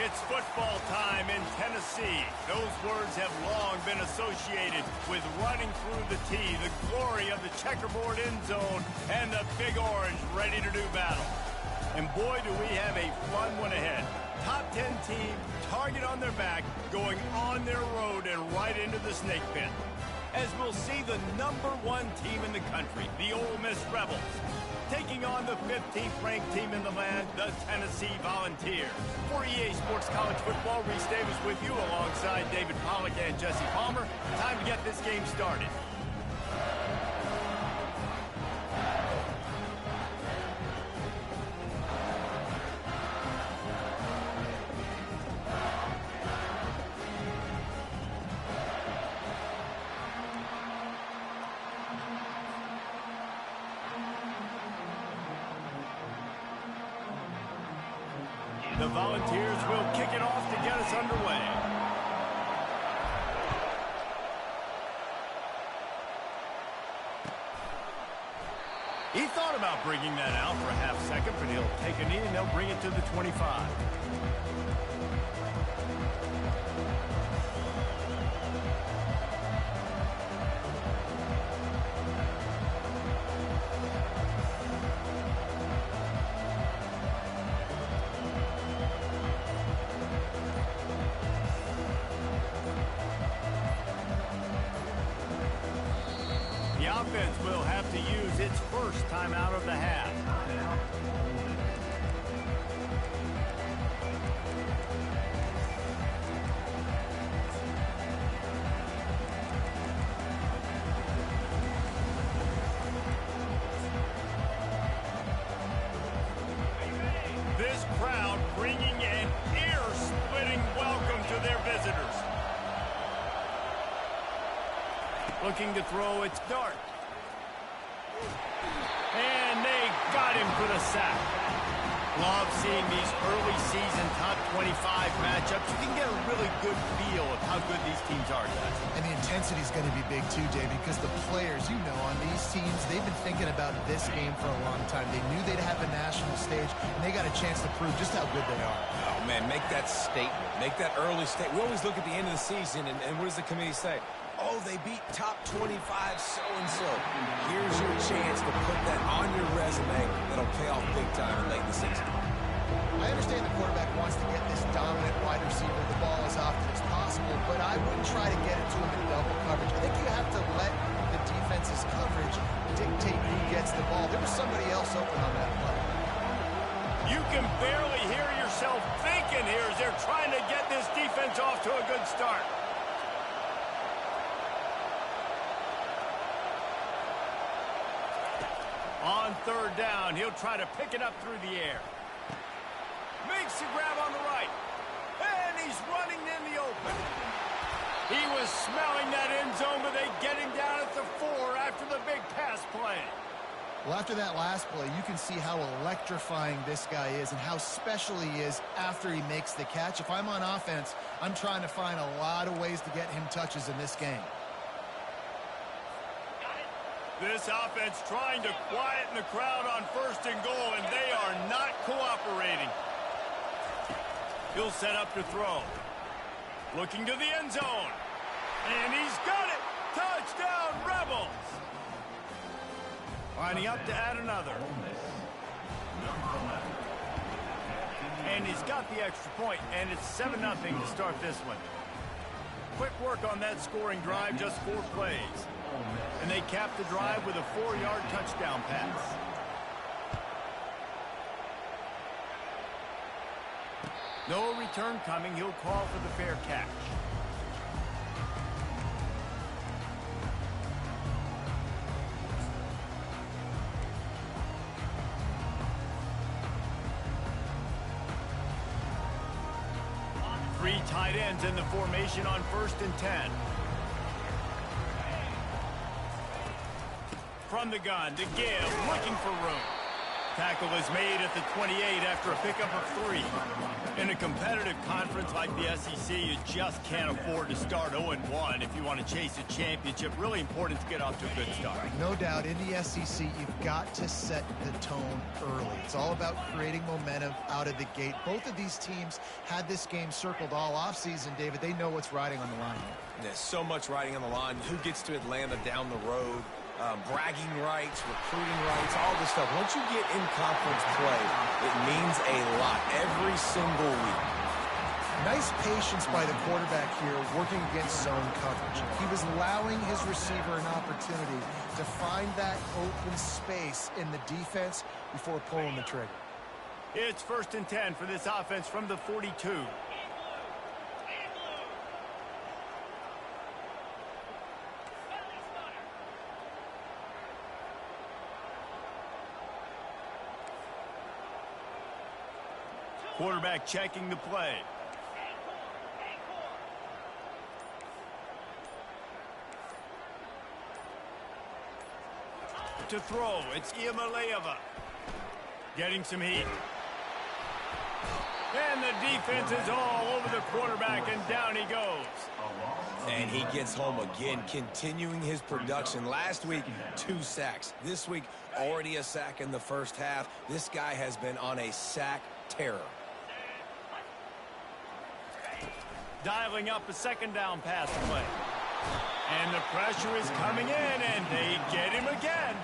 It's football time in Tennessee. Those words have long been associated with running through the tee, the glory of the checkerboard end zone, and the Big Orange ready to do battle. And boy, do we have a fun one ahead. Top 10 team, target on their back, going on their road and right into the snake pit. As we'll see the #1 team in the country, the Ole Miss Rebels, taking on the 15th ranked team in the land, the Tennessee Volunteers. For EA Sports College Football, Reese Davis with you alongside David Pollack and Jesse Palmer. Time to get this game started. The Volunteers will kick it off to get us underway. He thought about bringing that out for a half second, but he'll take a knee and they'll bring it to the 25. The offense will have to use its first timeout of the half. This crowd bringing an ear-splitting welcome to their visitors. Looking to throw its dart. And they got him for the sack. Love seeing these early season top 25 matchups. You can get a really good feel of how good these teams are, guys. And the intensity is going to be big too, Davey, because the players, you know, on these teams, they've been thinking about this game for a long time. They knew they'd have a national stage, and they got a chance to prove just how good they are. Oh, man, make that statement. Make that early statement. We always look at the end of the season, and what does the committee say? Oh, they beat top 25 so-and-so. Here's your chance to put that on your resume that'll pay off big time late in the season. I understand the quarterback wants to get this dominant wide receiver the ball as often as possible, but I wouldn't try to get it to him in double coverage. I think you have to let the defense's coverage dictate who gets the ball. There was somebody else open on that play. You can barely hear yourself thinking here as they're trying to get this defense off to a good start. On third down, he'll try to pick it up through the air. Makes the grab on the right. And he's running in the open. He was smelling that end zone, but they get him down at the 4 after the big pass play. Well, after that last play, you can see how electrifying this guy is and how special he is after he makes the catch. If I'm on offense, I'm trying to find a lot of ways to get him touches in this game. This offense trying to quieten the crowd on 1st and goal, and they are not cooperating. He'll set up to throw. Looking to the end zone. And he's got it! Touchdown, Rebels! Lining up to add another. And he's got the extra point, and it's 7-0 to start this one. Quick work on that scoring drive, just 4 plays. And they cap the drive with a 4-yard touchdown pass. No return coming. He'll call for the fair catch. Three tight ends in the formation on 1st and 10. From the gun to give, looking for room. tackle is made at the 28 after a pickup of 3. In a competitive conference like the SEC, you just can't afford to start 0-1 if you want to chase a championship. Really important to get off to a good start. No doubt, in the SEC, you've got to set the tone early. It's all about creating momentum out of the gate. Both of these teams had this game circled all offseason, David. They know what's riding on the line here. There's so much riding on the line. Who gets to Atlanta down the road? Bragging rights, recruiting rights, all this stuff. Once you get in conference play, it means a lot every single week. Nice patience by the quarterback here working against zone coverage. He was allowing his receiver an opportunity to find that open space in the defense before pulling the trigger. It's 1st and 10 for this offense from the 42. Quarterback checking the play. To throw, it's Iamaleava. Getting some heat. And the defense is all over the quarterback, and down he goes. And he gets home again, continuing his production. Last week, 2 sacks. This week, already a sack in the first half. This guy has been on a sack terror. Dialing up a 2nd down pass play. And the pressure is coming in, and they get him again.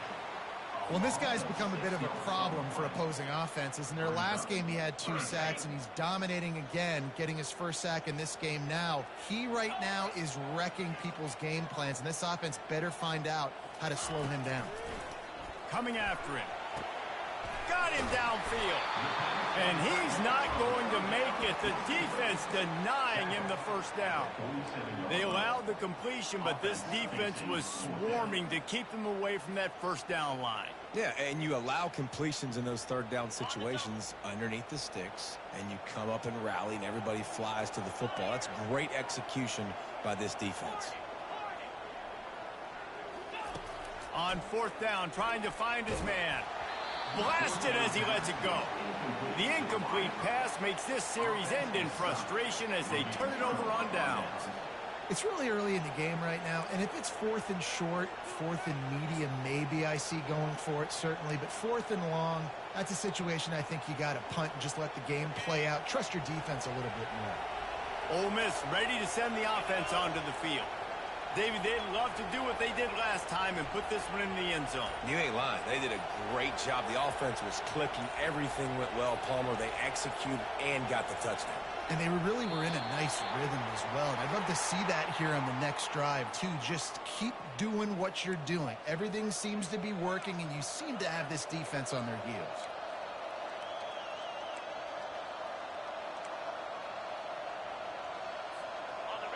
Well, this guy's become a bit of a problem for opposing offenses. In their last game, he had 2 sacks, and he's dominating again, getting his first sack in this game now. He right now is wrecking people's game plans, and this offense better find out how to slow him down. Coming after him. Got him downfield. And he's not going to make it. The defense denying him the first down. They allowed the completion, but this defense was swarming to keep them away from that first down line. Yeah, and you allow completions in those 3rd down situations underneath the sticks, and you come up and rally, and everybody flies to the football. That's great execution by this defense. On 4th down, trying to find his man. Blasted as he lets it go. The incomplete pass makes this series end in frustration as they turn it over on downs. It's really early in the game right now, and if it's 4th and short, 4th and medium, maybe I see going for it, certainly. But 4th and long, that's a situation I think you got to punt and just let the game play out. Trust your defense a little bit more. Ole Miss ready to send the offense onto the field. David, they'd love to do what they did last time and put this one in the end zone. You ain't lying. They did a great job. The offense was clicking. Everything went well. Palmer, they executed and got the touchdown. And they really were in a nice rhythm as well. And I'd love to see that here on the next drive, too. Just keep doing what you're doing. Everything seems to be working, and you seem to have this defense on their heels.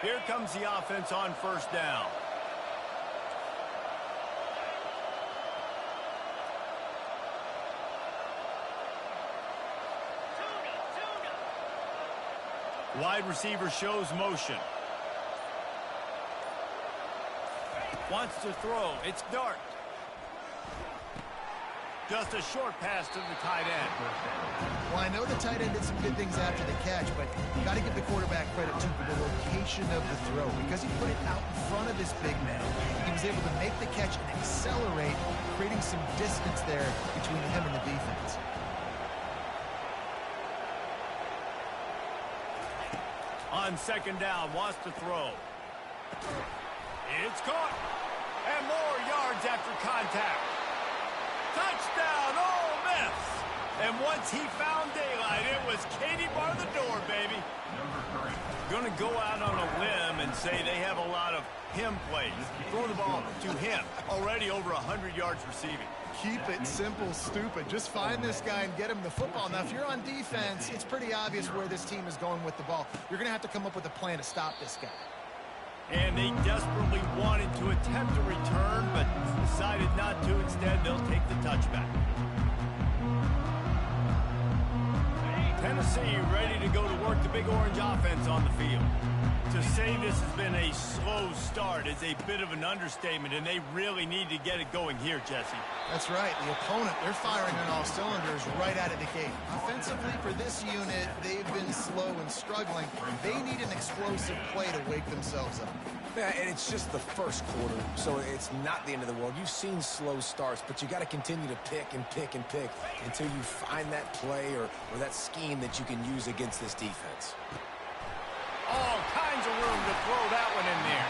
Here comes the offense on 1st down. Wide receiver shows motion. Wants to throw. It's Dart. Just a short pass to the tight end. Well, I know the tight end did some good things after the catch, but you got to give the quarterback credit to the location of the throw. Because he put it out in front of this big man, he was able to make the catch and accelerate, creating some distance there between him and the defense. On 2nd down, wants to throw. It's caught. And more yards after contact. Touchdown, Ole Miss! And once he found daylight, it was Katie bar the door, baby. Going to go out on a limb and say they have a lot of him plays. Throw the ball to him. Already over 100 yards receiving. Keep it simple, stupid. Just find this guy and get him the football. Now, if you're on defense, it's pretty obvious where this team is going with the ball. You're going to have to come up with a plan to stop this guy. And they desperately wanted to attempt a return, but decided not to. Instead, they'll take the touchback. 10 Tennessee ready to go to work the Big Orange offense on the field. To say this has been a slow start is a bit of an understatement, and they really need to get it going here, Jesse. That's right. The opponent, they're firing on all cylinders right out of the gate. Offensively, for this unit, they've been slow and struggling. They need an explosive play to wake themselves up. Yeah, and it's just the first quarter, so it's not the end of the world. You've seen slow starts, but you got to continue to pick and pick and pick until you find that play or that scheme that you can use against this defense. All kinds of room to throw that one in there.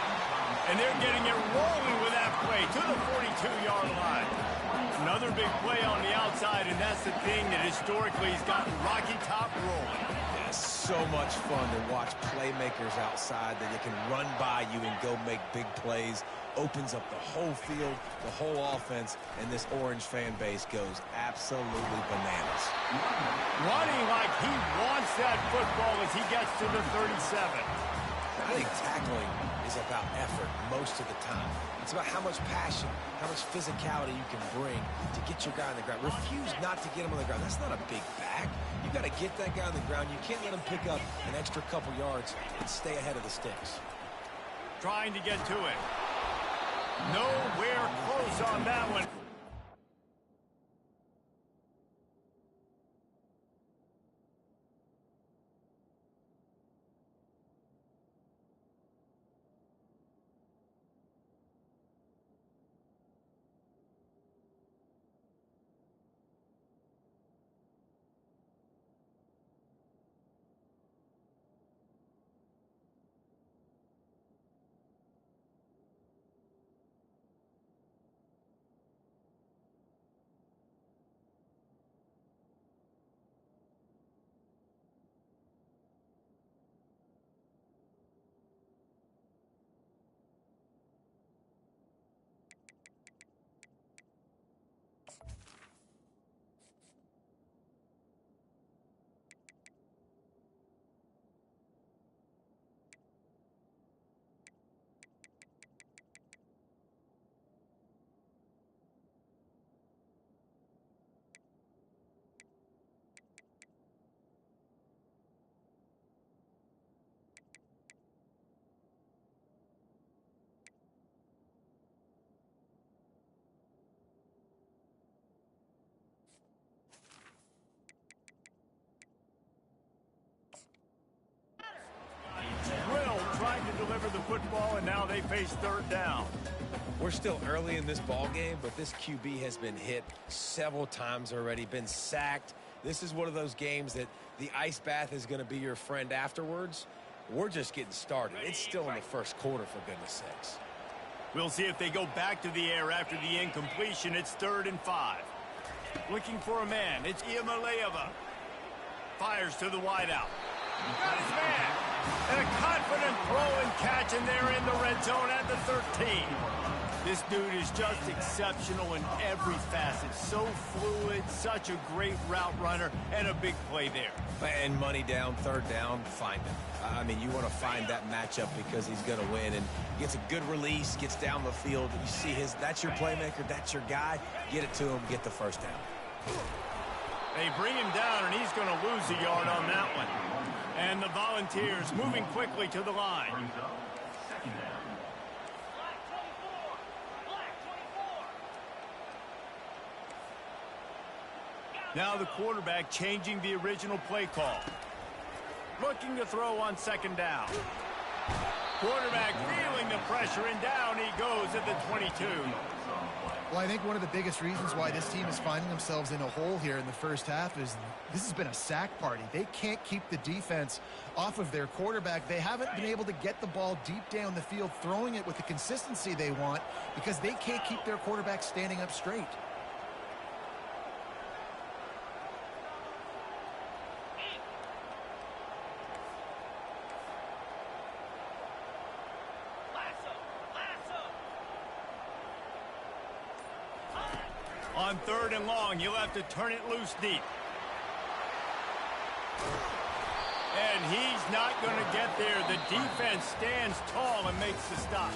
And they're getting it rolling with that play to the 42-yard line. Another big play on the outside, and that's the thing that historically has gotten Rocky Top rolling. Yeah, so much fun to watch playmakers outside that they can run by you and go make big plays. Opens up the whole field, the whole offense, and this Orange fan base goes absolutely bananas. Running like he wants that football as he gets to the 37. I think tackling is about effort most of the time. It's about how much passion, how much physicality you can bring to get your guy on the ground. Refuse not to get him on the ground. That's not a big back. You got to get that guy on the ground. You can't let him pick up an extra couple yards and stay ahead of the sticks. Trying to get to it. Nowhere close on that one. Deliver the football, and now they face third down. We're still early in this ball game, but this QB has been hit several times already, been sacked. This is one of those games that the ice bath is going to be your friend afterwards. We're just getting started. It's still in the first quarter, for goodness sakes. We'll see if they go back to the air after the incompletion. It's 3rd and 5. Looking for a man. It's Iamaleava. Fires to the wideout. Got his man. And a confident throw and catch, and they're in the red zone at the 13. This dude is just exceptional in every facet. So fluid, such a great route runner, and a big play there. And money down, 3rd down, find him. I mean, you want to find that matchup because he's going to win, and gets a good release, gets down the field. You see that's your playmaker, that's your guy. Get it to him, get the 1st down. They bring him down, and he's going to lose a yard on that one. And the Volunteers moving quickly to the line. Now the quarterback changing the original play call. Looking to throw on 2nd down. Quarterback feeling the pressure, and down he goes at the 22. Well, I think one of the biggest reasons why this team is finding themselves in a hole here in the first half is this has been a sack party. They can't keep the defense off of their quarterback. They haven't been able to get the ball deep down the field, throwing it with the consistency they want because they can't keep their quarterback standing up straight. On 3rd and long, he'll have to turn it loose deep. And he's not going to get there. The defense stands tall and makes the stop.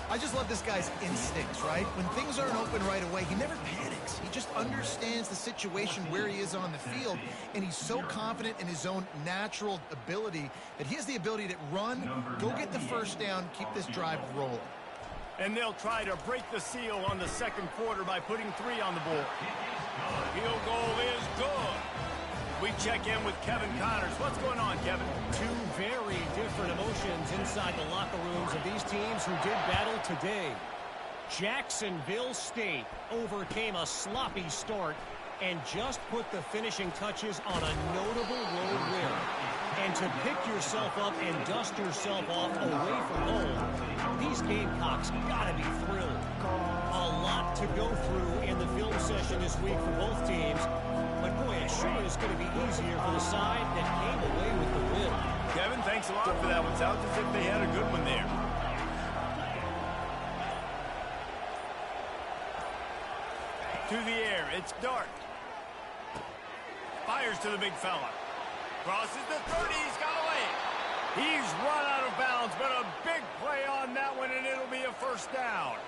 I just love this guy's instincts, right? When things aren't open right away, he never panics. He just understands the situation where he is on the field, and he's so confident in his own natural ability that he has the ability to run, go get the first down, keep this drive rolling. And they'll try to break the seal on the second quarter by putting 3 on the board. Field goal is good. We check in with Kevin Connors. What's going on, Kevin? Two very different emotions inside the locker rooms of these teams who did battle today. Jacksonville State overcame a sloppy start and just put the finishing touches on a notable road win. And to pick yourself up and dust yourself off away from home, these Gamecocks gotta be thrilled. A lot to go through in the film session this week for both teams, but boy, it sure is going to be easier for the side that came away with the win. Kevin, thanks a lot for that one. Sounds as if they had a good one there. To the air, it's Dart. Fires to the big fella. Crosses the 30, he's got away. He's run out of bounds, but a big play on that one, and it'll be a first down.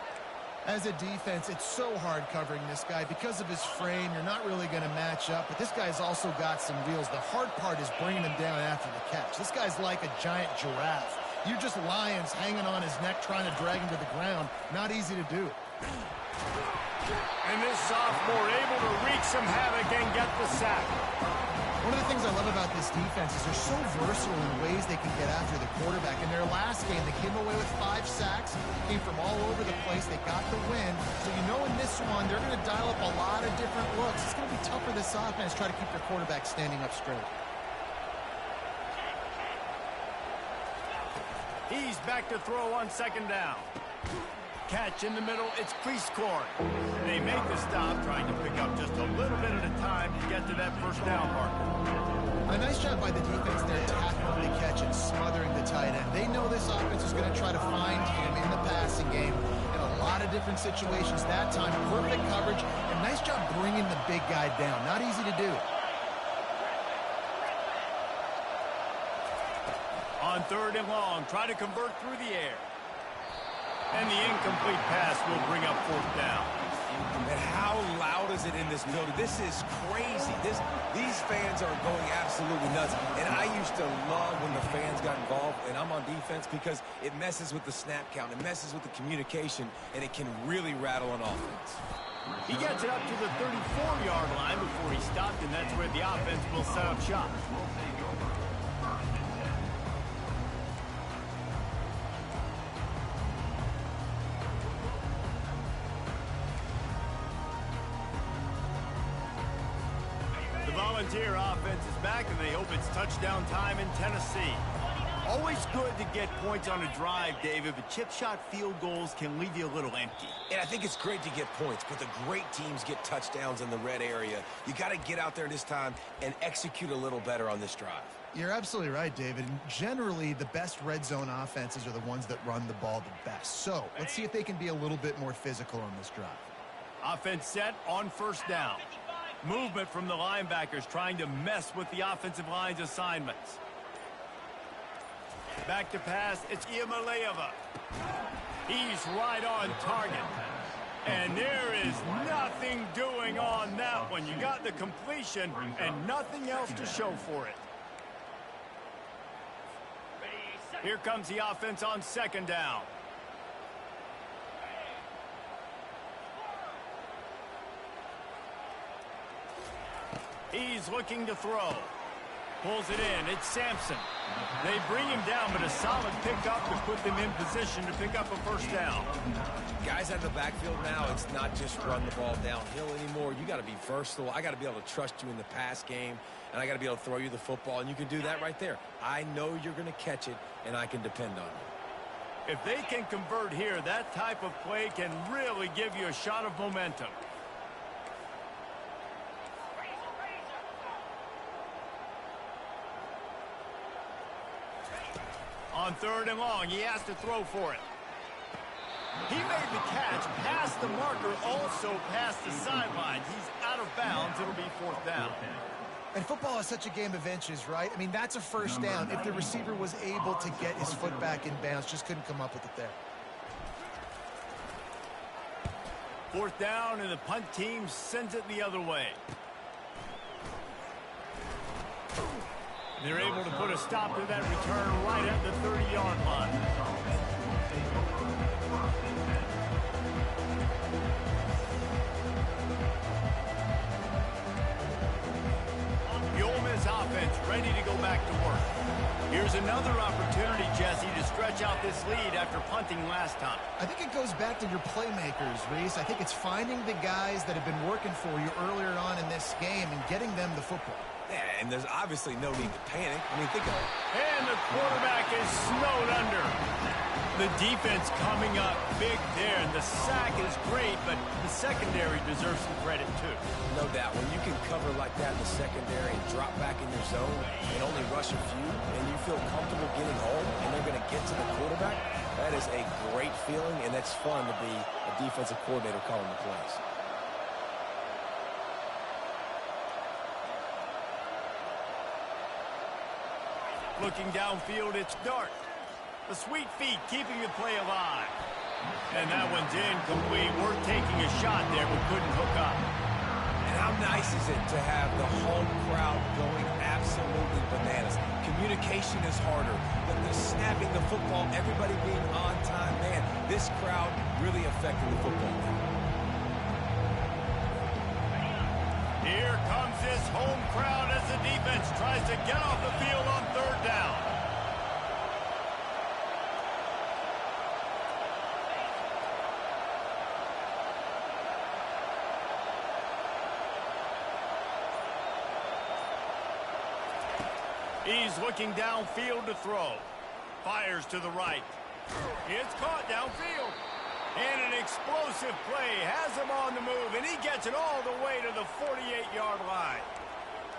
As a defense, it's so hard covering this guy. Because of his frame, you're not really going to match up, but this guy's also got some wheels. The hard part is bringing him down after the catch. This guy's like a giant giraffe. You're just lions hanging on his neck trying to drag him to the ground. Not easy to do. And this sophomore able to wreak some havoc and get the sack. One of the things I love about this defense is they're so versatile in ways they can get after the quarterback. In their last game, they came away with 5 sacks, came from all over the place. They got the win. So you know in this one, they're going to dial up a lot of different looks. It's going to be tough for this offense to try to keep their quarterback standing up straight. He's back to throw on second down. Catch in the middle, it's Cleescorn. They make the stop, trying to pick up just a little bit at a time to get to that first down marker. A nice job by the defense there, tackling the catch and smothering the tight end. They know this offense is going to try to find him in the passing game in a lot of different situations. That time, perfect coverage, and nice job bringing the big guy down. Not easy to do. On 3rd and long, try to convert through the air. And the incomplete pass will bring up 4th down. And how loud is it in this building? This is crazy. These fans are going absolutely nuts. And I used to love when the fans got involved, and I'm on defense, because it messes with the snap count. It messes with the communication, and it can really rattle an offense. He gets it up to the 34-yard line before he stopped, and that's where the offense will set up shop. Volunteer offense is back, and they hope it's touchdown time in Tennessee. Always good to get points on a drive, David, but chip shot field goals can leave you a little empty. And I think it's great to get points, but the great teams get touchdowns in the red area. You got to get out there this time and execute a little better on this drive. You're absolutely right, David. And generally, the best red zone offenses are the ones that run the ball the best. So let's see if they can be a little bit more physical on this drive. Offense set on first down. Movement from the linebackers trying to mess with the offensive line's assignments. Back to pass, it's Iamaleava. He's right on target. And there is nothing doing on that one. You got the completion and nothing else to show for it. Here comes the offense on second down. He's looking to throw. Pulls it in. It's Sampson. They bring him down, but a solid pickup to put them in position to pick up a first down. Guys at the backfield now, it's not just run the ball downhill anymore. You got to be versatile. I got to be able to trust you in the pass game, and I got to be able to throw you the football, and you can do that right there. I know you're going to catch it, and I can depend on you. If they can convert here, that type of play can really give you a shot of momentum. On third and long, he has to throw for it. He made the catch, past the marker, also past the sideline. He's out of bounds. It'll be fourth down. And football is such a game of inches, right? I mean, that's a first down. If the receiver was able to get his foot back in bounds, just couldn't come up with it there. Fourth down, and the punt team sends it the other way. They're able to put a stop to that return right at the 30-yard line. The Ole Miss offense ready to go back to work. Here's another opportunity, Jesse, to stretch out this lead after punting last time. I think it goes back to your playmakers, Reese. I think it's finding the guys that have been working for you earlier on in this game and getting them the football. Yeah, and there's obviously no need to panic. I mean, think of it. And the quarterback is snowed under. The defense coming up big there. The sack is great, but the secondary deserves some credit, too. No doubt. When you can cover like that in the secondary and drop back in your zone and only rush a few, and you feel comfortable getting home, and they're going to get to the quarterback, that is a great feeling, and that's fun to be a defensive coordinator calling the plays. Looking downfield, it's Dart. The sweet feet keeping the play alive. And that one's incomplete. We're taking a shot there, but couldn't hook up. And how nice is it to have the home crowd going absolutely bananas? Communication is harder, but the snapping the football, everybody being on time, man, this crowd really affected the football game. Here comes this home crowd as the defense tries to get off the field on third down. He's looking downfield to throw. Fires to the right. It's caught downfield. And an explosive play has him on the move, and he gets it all the way to the 48-yard line.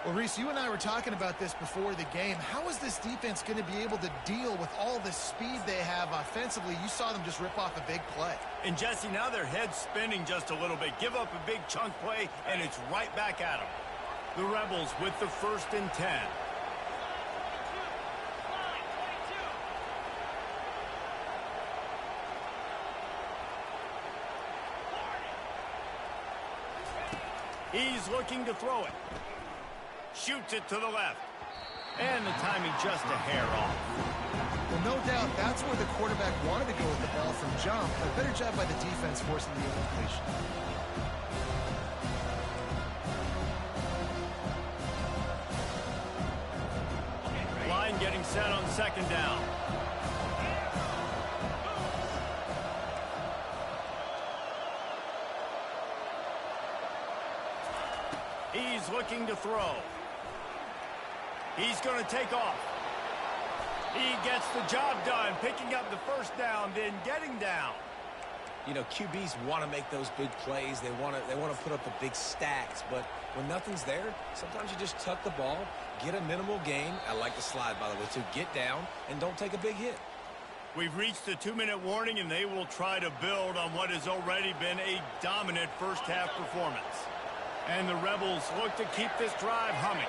Well, Reese, you and I were talking about this before the game. How is this defense going to be able to deal with all the speed they have offensively? You saw them just rip off a big play. And, Jesse, now their head's spinning just a little bit. Give up a big chunk play, and it's right back at them. The Rebels with the 1st and 10. He's looking to throw it. Shoots it to the left. And the timing just a hair off. Well, no doubt that's where the quarterback wanted to go with the ball from jump. A better job by the defense forcing the incompletion. Line getting set on 2nd down. He's looking to throw. He's going to take off. He gets the job done, picking up the 1st down, then getting down. You know, QBs want to make those big plays. They want to put up the big stacks. But when nothing's there, sometimes you just tuck the ball, get a minimal gain. I like the slide, by the way, too. Get down and don't take a big hit. We've reached the 2-minute warning, and they will try to build on what has already been a dominant first-half performance. And the Rebels look to keep this drive humming.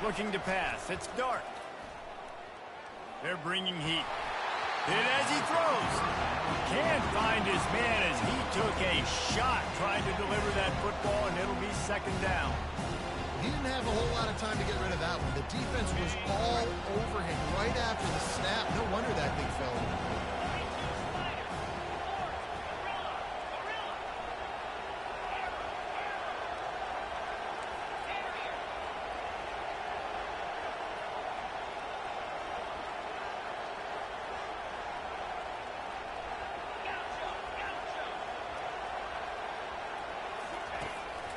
Looking to pass. It's Dart. They're bringing heat. And as he throws, can't find his man as he took a shot trying to deliver that football, and it'll be 2nd down. He didn't have a whole lot of time to get rid of that one. The defense was all over him right after the snap. No wonder that thing fell.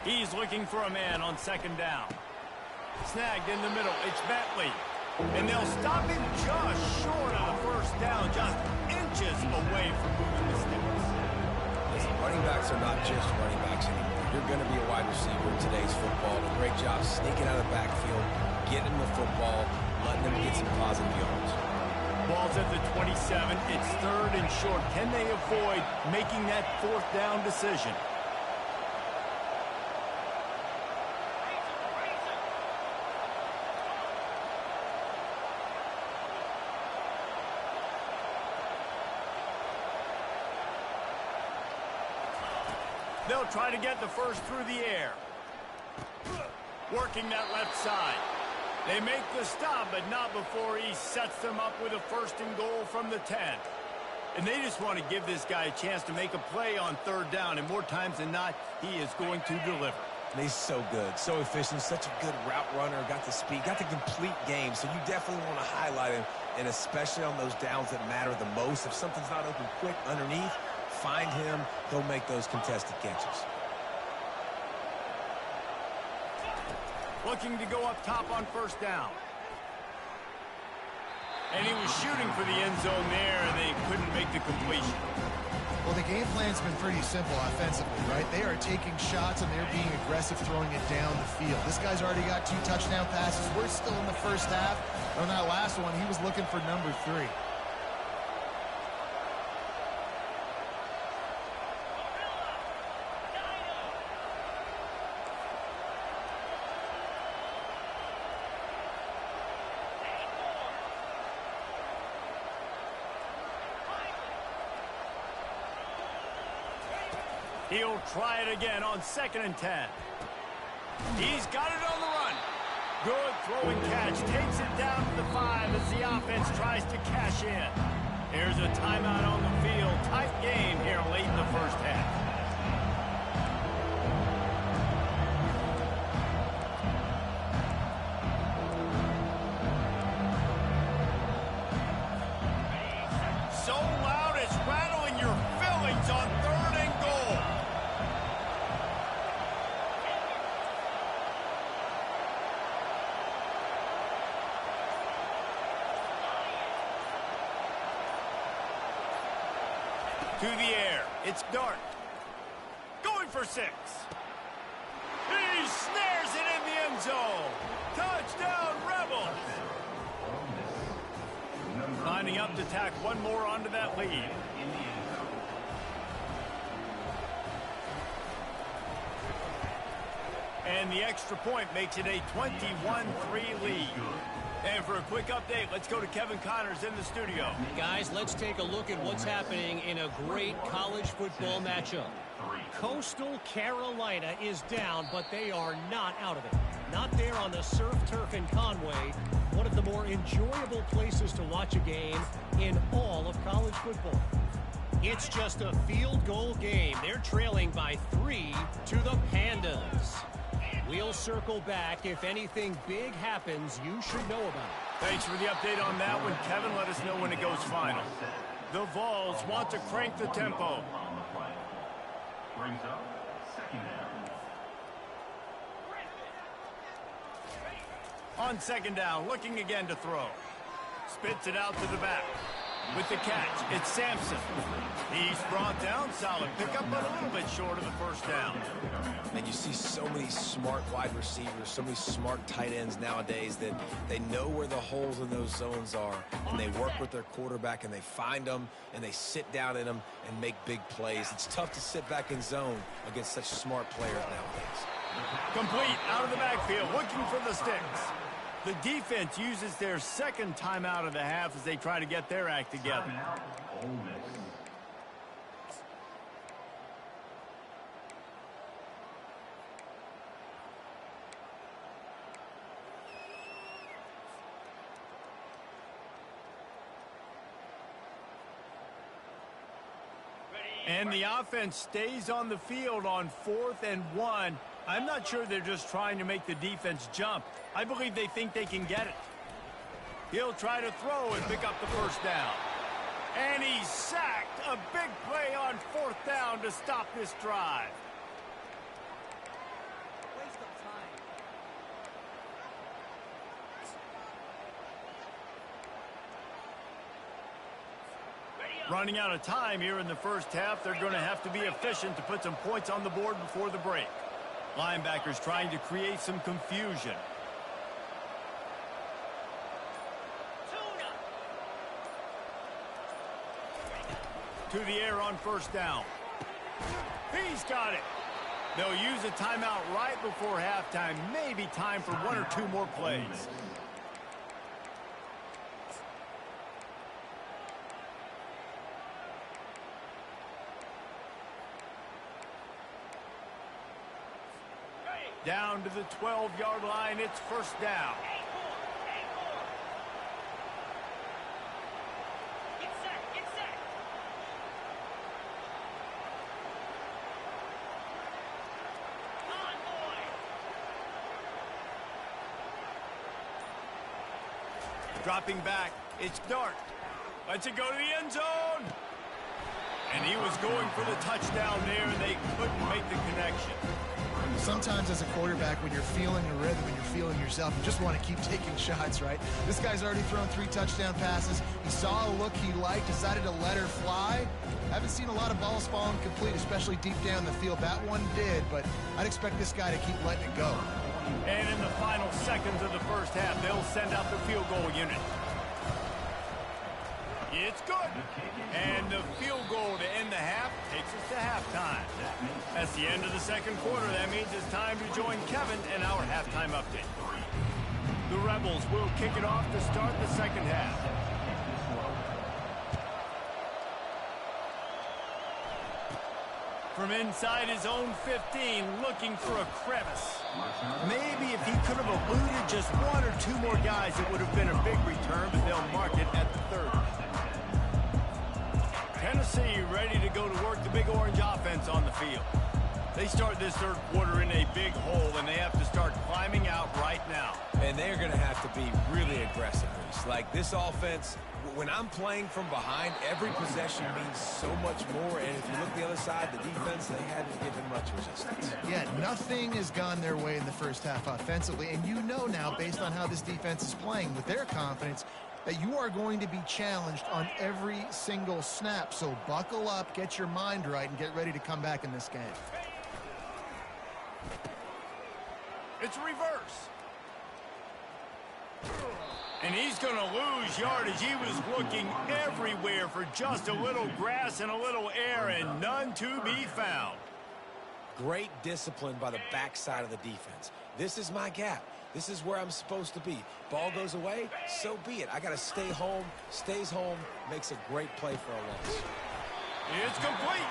He's looking for a man on 2nd down. Snagged in the middle. It's Bentley. And they'll stop him just short of the 1st down, just inches away from moving the sticks. Listen, running backs are not just running backs anymore. You're going to be a wide receiver in today's football. A great job sneaking out of the backfield, getting the football, letting them get some positive yards. Ball Ball's at the 27. It's 3rd and short. Can they avoid making that 4th down decision? They'll try to get the first through the air. Working that left side. They make the stop, but not before he sets them up with a 1st and goal from the 10. And they just want to give this guy a chance to make a play on 3rd down, and more times than not, he is going to deliver. And he's so good, so efficient, such a good route runner, got the speed, got the complete game, so you definitely want to highlight him, and especially on those downs that matter the most. If something's not open quick underneath, find him, he'll make those contested catches. Looking to go up top on 1st down. And he was shooting for the end zone there, and they couldn't make the completion. Well, the game plan's been pretty simple offensively, right? They are taking shots, and they're being aggressive, throwing it down the field. This guy's already got 2 touchdown passes. We're still in the first half. On that last one, he was looking for number 3. He'll try it again on 2nd and 10. He's got it on the run. Good throwing catch. Takes it down to the 5 as the offense tries to cash in. Here's a timeout on the field. Tight game here late in the first half. So loud it's rattling your fillings on 3rd and goal. To the air. It's Dart. Going for 6. He snares it in the end zone. Touchdown, Rebels. Lining up to tack one more onto that lead. And the extra point makes it a 21-3 lead. And for a quick update, let's go to Kevin Connors in the studio. Guys, let's take a look at what's happening in a great college football matchup. Coastal Carolina is down, but they are not out of it. Not there on the surf turf in Conway, one of the more enjoyable places to watch a game in all of college football. It's just a field goal game. They're trailing by 3 to the Pandas. We'll circle back. If anything big happens, you should know about it. Thanks for the update on that one, Kevin. Let us know when it goes final. The Vols want to crank the tempo. Brings up 2nd down. On 2nd down, looking again to throw. Spits it out to the back. With the catch, it's Sampson. He's brought down. Solid pickup, but a little bit short of the 1st down. And you see so many smart wide receivers, so many smart tight ends nowadays that they know where the holes in those zones are, and they work with their quarterback, and they find them, and they sit down in them and make big plays. It's tough to sit back in zone against such smart players nowadays. Complete out of the backfield, looking for the sticks. The defense uses their 2nd timeout of the half as they try to get their act together. And the offense stays on the field on 4th and 1. I'm not sure they're just trying to make the defense jump. I believe they think they can get it. He'll try to throw and pick up the 1st down. And he's sacked. A big play on 4th down to stop this drive. Waste of time. Running out of time here in the first half. They're going to have to be efficient to put some points on the board before the break. Linebackers trying to create some confusion. to the air on first down. He's got it. They'll use a timeout right before halftime. Maybe time for one or two more plays. Down to the 12-yard line. It's first down. Dropping back, it's Dart. Lets it go to the end zone. And he was going for the touchdown there, and they couldn't make the connection. Sometimes as a quarterback, when you're feeling the rhythm and you're feeling yourself, you just want to keep taking shots, right? This guy's already thrown 3 touchdown passes. He saw a look he liked, decided to let her fly. Haven't seen a lot of balls fall incomplete, especially deep down the field. That one did, but I'd expect this guy to keep letting it go. And in the final seconds of the first half, they'll send out the field goal unit. It's good. And the field goal to end the half takes us to halftime. That's the end of the second quarter. That means it's time to join Kevin and our halftime update. The Rebels will kick it off to start the second half. From inside his own 15, looking for a crevice. Maybe if he could have eluded just 1 or 2 more guys, it would have been a big return, but they'll mark it at the 30. Tennessee ready to go to work the Big Orange offense on the field. They start this third quarter in a big hole, and they have to start climbing out right now. And they're going to have to be really aggressive. Like this offense, when I'm playing from behind, every possession means so much more. And if you look the other side, the defense, they hadn't given much resistance. Yeah, nothing has gone their way in the first half offensively. And you know now, based on how this defense is playing with their confidence, that you are going to be challenged on every single snap. So buckle up, get your mind right, and get ready to come back in this game. It's reverse. And he's going to lose yardage. He was looking everywhere for just a little grass and a little air, and none to be found. Great discipline by the backside of the defense. This is my gap. This is where I'm supposed to be. Ball goes away, so be it. I got to stay home. Stays home, makes a great play for a loss. It's complete.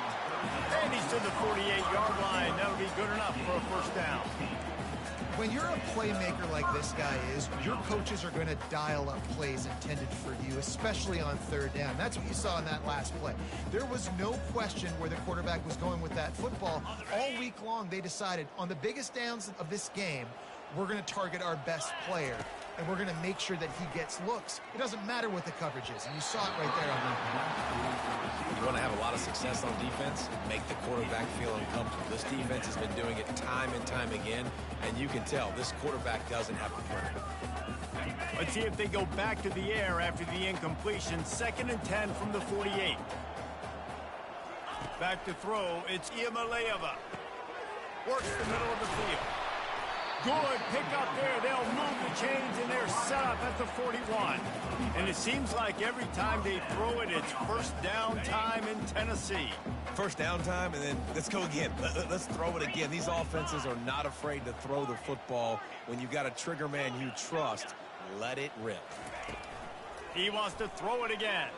And he's to the 48-yard line. That'll be good enough for a first down. When you're a playmaker like this guy is, your coaches are going to dial up plays intended for you, especially on third down. That's what you saw in that last play. There was no question where the quarterback was going with that football. All week long, they decided on the biggest downs of this game, we're going to target our best player, and we're going to make sure that he gets looks. It doesn't matter what the coverage is, and you saw it right there on that. You want to have a lot of success on defense, make the quarterback feel uncomfortable. This defense has been doing it time and time again, and you can tell this quarterback doesn't have the pressure. Let's see if they go back to the air after the incompletion. 2nd and 10 from the 48. Back to throw, it's Iamaleava. Works the middle of the field. Good pick up there. They'll move the chains, and they're set up at the 41. And it seems like every time they throw it, it's first down time in Tennessee. First down time, and then let's go again. Let's throw it again. These offenses are not afraid to throw the football. When you've got a trigger man you trust, let it rip. He wants to throw it again.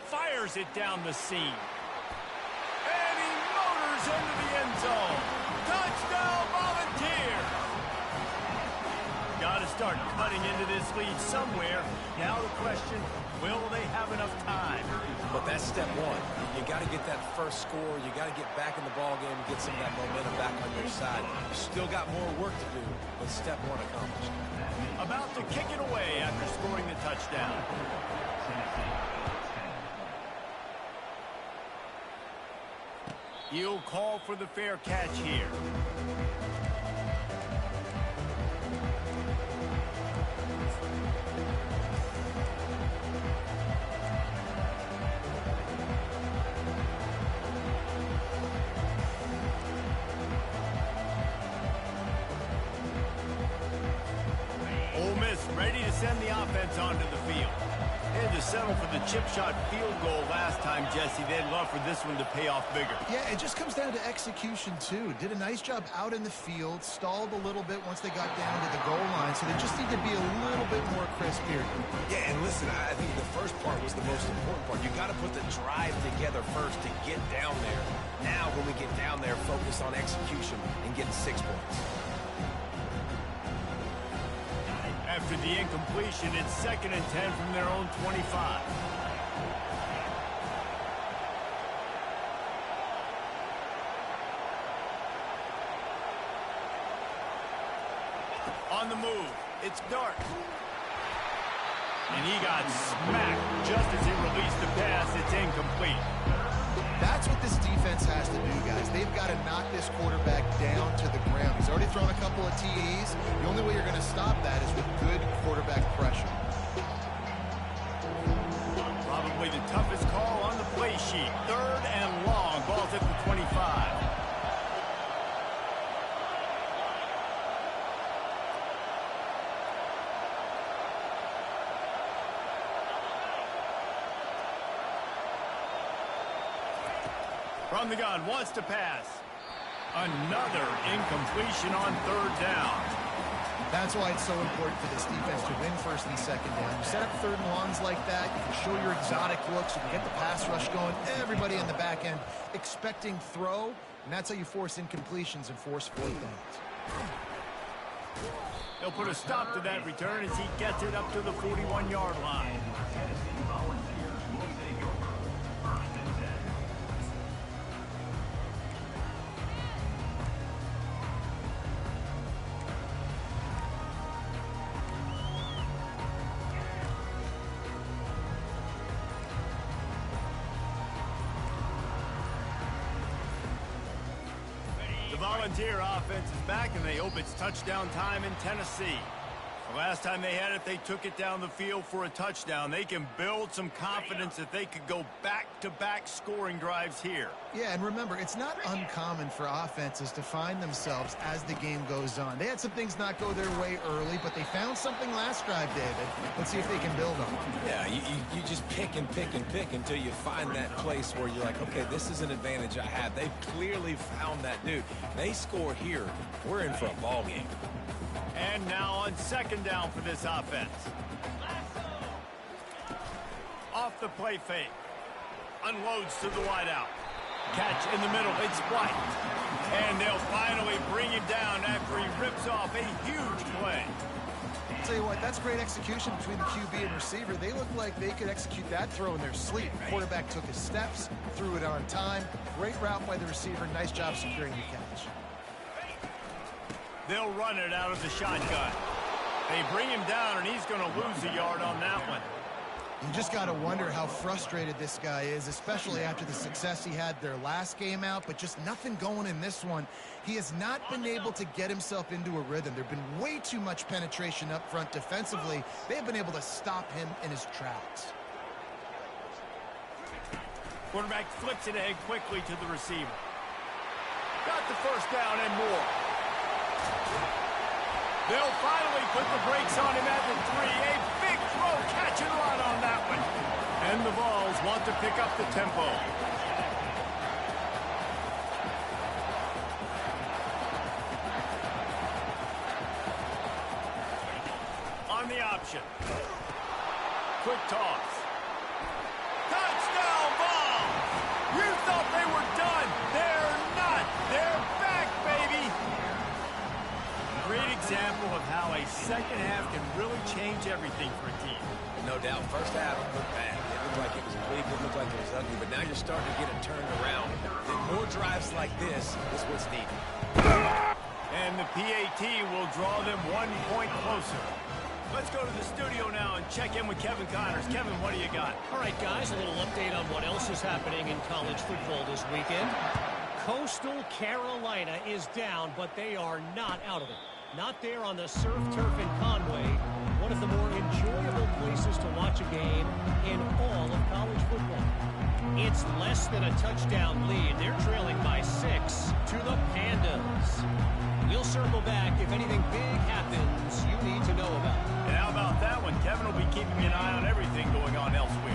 Fires it down the seam. And he motors into the end zone. Touchdown, Volunteers! Got to start cutting into this lead somewhere. Now the question, will they have enough time? But that's step one. You got to get that first score. You got to get back in the ball game and get some of that momentum back on your side. You still got more work to do, but step one accomplished. About to kick it away after scoring the touchdown. He'll call for the fair catch here. Ole Miss ready to send the offense onto the field. And to settle for the chip shot field goal last time, Jesse. They'd love for this one to pay off bigger. Yeah, it just comes down to execution, too. Did a nice job out in the field, stalled a little bit once they got down to the goal line, so they just need to be a little bit more crisp here. Yeah, and listen, I think the first part was the most important part. You got to put the drive together first to get down there. Now, when we get down there, focus on execution and getting 6 points. After the incompletion, it's 2nd and 10 from their own 25. On the move, it's Dart. And he got smacked just as he released the pass. It's incomplete. That's what this defense has to do, guys. They've got to knock this quarterback down to the ground. He's already thrown a couple of TEs. The only way you're going to stop that is with good quarterback pressure. Probably the toughest call on the play sheet. 3rd and long. Ball's at the 25. From the gun, wants to pass. Another incompletion on 3rd down. That's why it's so important for this defense to win 1st and 2nd down. You set up 3rd and longs like that, you can show your exotic looks, you can get the pass rush going, everybody in the back end expecting throw, and that's how you force incompletions and force 4th downs. They'll put a stop to that return as he gets it up to the 41-yard line. Volunteer offense is back, and they hope it's touchdown time in Tennessee. The last time they had it, they took it down the field for a touchdown. They can build some confidence that they could go back-to-back scoring drives here. Yeah, and remember, it's not uncommon for offenses to find themselves as the game goes on. They had some things not go their way early, but they found something last drive, David. Let's see if they can build on it. Yeah, you just pick and pick and pick until you find that place where you're like, okay, this is an advantage I have. They've clearly found that dude. They score here, we're in for a ball game. And now on 2nd down for this offense. Off the play fake. Unloads to the wideout. Catch in the middle. It's White. And they'll finally bring him down after he rips off a huge play. I'll tell you what, that's great execution between the QB and receiver. They look like they could execute that throw in their sleep. The quarterback took his steps, threw it on time. Great route by the receiver. Nice job securing the catch. They'll run it out of the shotgun. They bring him down, and he's going to lose a yard on that one. You just got to wonder how frustrated this guy is, especially after the success he had their last game out, but just nothing going in this one. He has not been able to get himself into a rhythm. There have been way too much penetration up front defensively. They've been able to stop him in his tracks. Quarterback flips it ahead quickly to the receiver. Got the 1st down and more. They'll finally put the brakes on him at the 3. A big throw, catch and run on that one. And the Vols want to pick up the tempo. On the option. Quick toss. Touchdown Vols! You thought they were done. They're not. They're back, baby. Great example of how a 2nd half can really change everything for a team. No doubt. First half looked bad. It looked like it was bleak. It looked like it was ugly. But now you're starting to get it turned around. And more drives like this is what's needed. And the PAT will draw them 1 point closer. Let's go to the studio now and check in with Kevin Connors. Kevin, what do you got? All right, guys, a little update on what else is happening in college football this weekend. Coastal Carolina is down, but they are not out of it. Not there on the surf turf in Conway, one of the more enjoyable places to watch a game in all of college football. It's less than a touchdown lead. They're trailing by 6 to the Pandas. We'll circle back if anything big happens you need to know about. And how about that one? Kevin will be keeping an eye on everything going on elsewhere.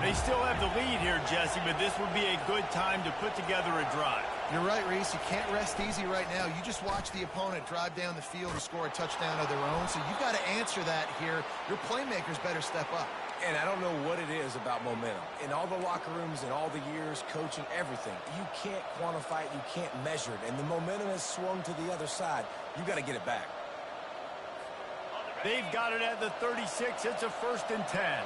They still have the lead here, Jesse, but this would be a good time to put together a drive. You're right, Reese. You can't rest easy right now. You just watch the opponent drive down the field and score a touchdown of their own, so you've got to answer that here. Your playmakers better step up. And I don't know what it is about momentum. In all the locker rooms, in all the years, coaching, everything, you can't quantify it, you can't measure it. And the momentum has swung to the other side. You got to get it back. They've got it at the 36. It's a 1st and 10.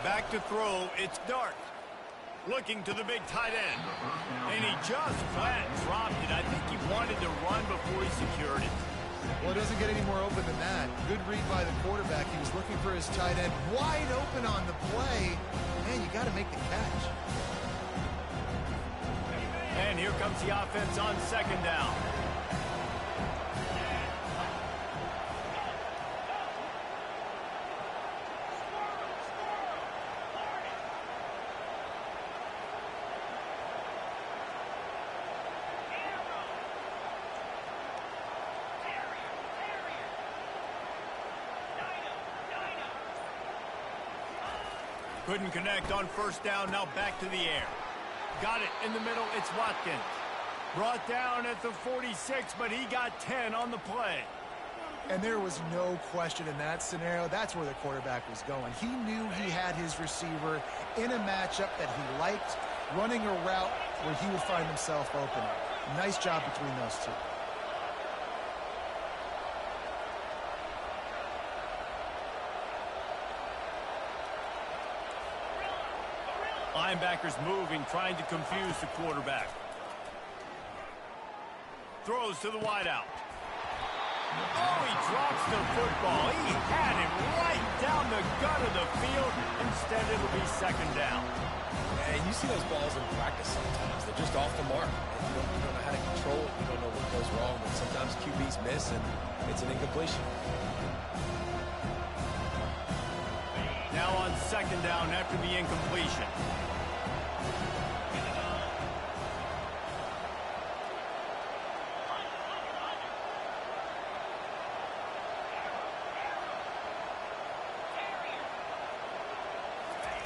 Back to throw, it's Dart. Looking to the big tight end. And he just flat dropped it. I think he wanted to run before he secured it. Well, it doesn't get any more open than that. Good read by the quarterback. He was looking for his tight end. Wide open on the play. Man, you got to make the catch. And here comes the offense on 2nd down. Couldn't connect on 1st down. Now back to the air. Got it in the middle. It's Watkins. Brought down at the 46, but he got 10 on the play. And there was no question in that scenario. That's where the quarterback was going. He knew he had his receiver in a matchup that he liked, running a route where he would find himself open. Nice job between those two. Linebackers moving, trying to confuse the quarterback. Throws to the wideout. Oh, he drops the football. He had it right down the gut of the field. Instead, it'll be 2nd down. And you see those balls in practice sometimes. They're just off the mark. And you don't know how to control it. You don't know what goes wrong. But sometimes QBs miss, and it's an incompletion. Now on 2nd down after the incompletion.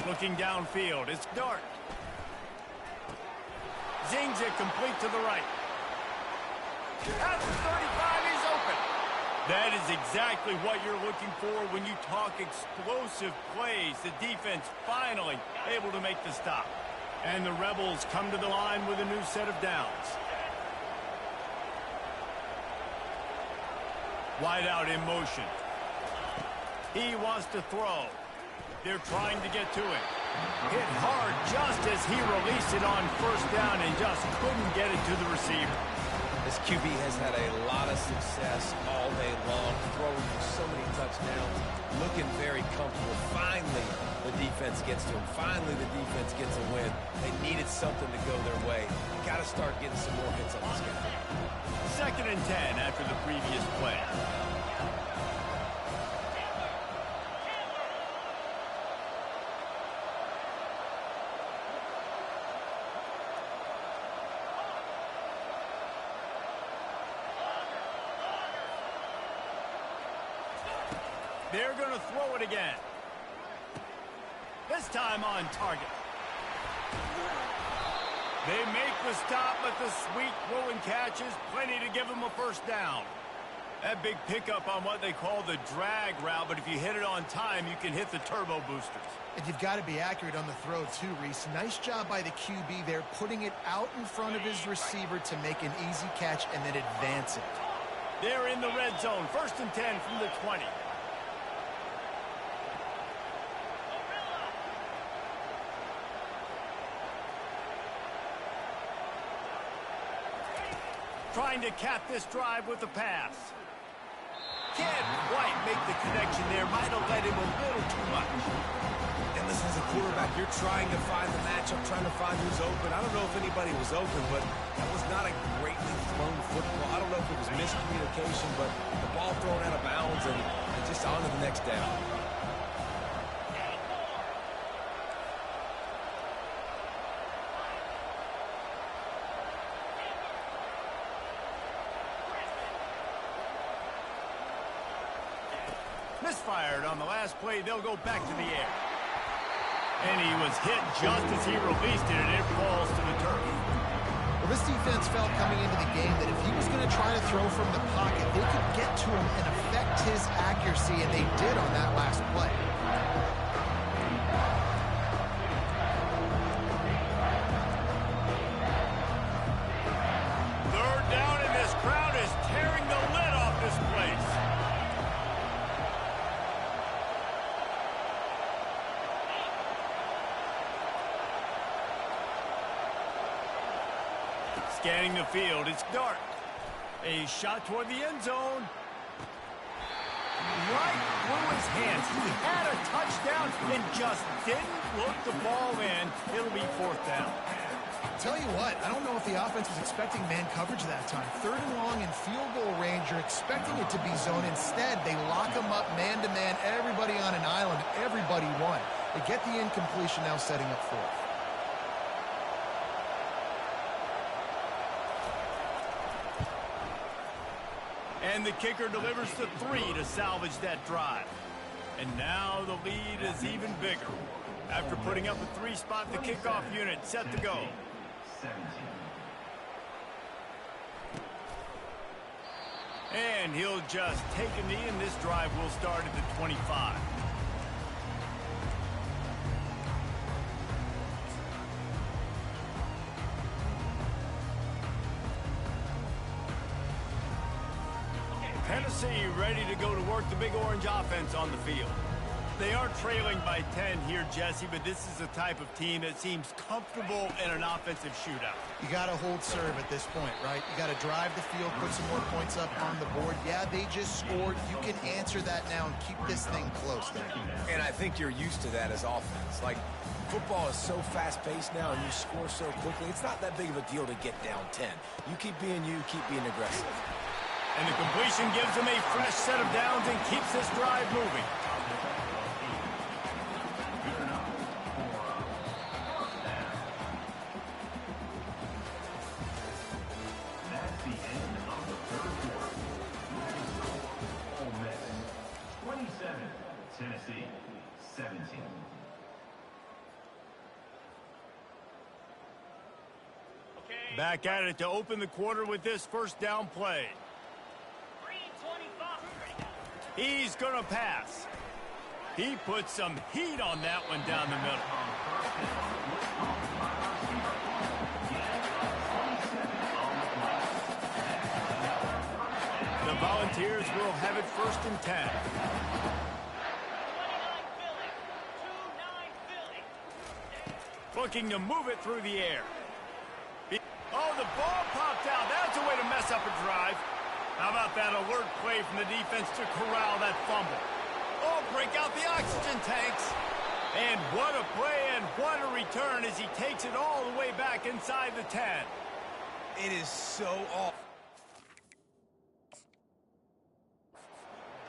Looking downfield, it's Dart. Zings it complete to the right. At the 35, he's open. That is exactly what you're looking for when you talk explosive plays. The defense finally able to make the stop. And the Rebels come to the line with a new set of downs. Wide out in motion. He wants to throw. They're trying to get to it. Hit hard just as he released it on 1st down and just couldn't get it to the receiver. This QB has had a lot of success all day long, throwing for so many touchdowns, looking very comfortable. Finally, the defense gets to him. Finally, the defense gets a win. They needed something to go their way. Got to start getting some more hits on this guy. 2nd and 10 after the previous play. They're going to throw it again. This time on target. They make the stop, but the sweet throwing catch is plenty to give them a 1st down. That big pickup on what they call the drag route, but if you hit it on time, you can hit the turbo boosters. And you've got to be accurate on the throw too, Reese. Nice job by the QB there, putting it out in front of his receiver to make an easy catch and then advance it. They're in the red zone. 1st and 10 from the 20. Trying to cap this drive with the pass. Can't quite make the connection there. Might have led him a little too much. And listen, as a quarterback, you're trying to find the matchup, trying to find who's open. I don't know if anybody was open, but that was not a greatly thrown football. I don't know if it was miscommunication, but the ball thrown out of bounds and just on to the next down. Misfired on the last play. They'll go back to the air. And he was hit just as he released it, and it falls to the turf. Well, this defense felt coming into the game that if he was going to try to throw from the pocket, they could get to him and affect his accuracy, and they did on that last play. Third down, and this crowd is tearing the lid off this place. Scanning the field, it's dark. A shot toward the end zone. Right through his hands. He had a touchdown and just didn't look the ball in. It'll be fourth down. Tell you what, I don't know if the offense was expecting man coverage that time. Third and long in field goal range, you're expecting it to be zone. Instead, they lock him up man-to-man, everybody on an island, everybody won. They get the incompletion, now setting up fourth. And the kicker delivers the 3 to salvage that drive. And now the lead is even bigger. After putting up a 3-spot, the kickoff unit set to go. 17. And he'll just take a knee, and this drive will start at the 25. Tennessee ready to go to work the Big Orange offense on the field. They are trailing by 10 here, Jesse, but this is the type of team that seems comfortable in an offensive shootout. You got to hold serve at this point, right? You got to drive the field, put some more points up on the board. Yeah, they just scored. You can answer that now and keep this thing close there. And I think you're used to that as offense. Like, football is so fast-paced now and you score so quickly, it's not that big of a deal to get down 10. You keep being you, keep being aggressive. And the completion gives them a fresh set of downs and keeps this drive moving. That's the end of the third quarter. Ole Miss 27, Tennessee 17. Back at it to open the quarter with this first down play. He's going to pass. He put some heat on that one down the middle. The Volunteers will have it first and 10. Looking to move it through the air. Oh, the ball popped out. That's a way to mess up a drive. How about that alert play from the defense to corral that fumble? Oh, break out the oxygen tanks. And what a play and what a return as he takes it all the way back inside the 10. It is so off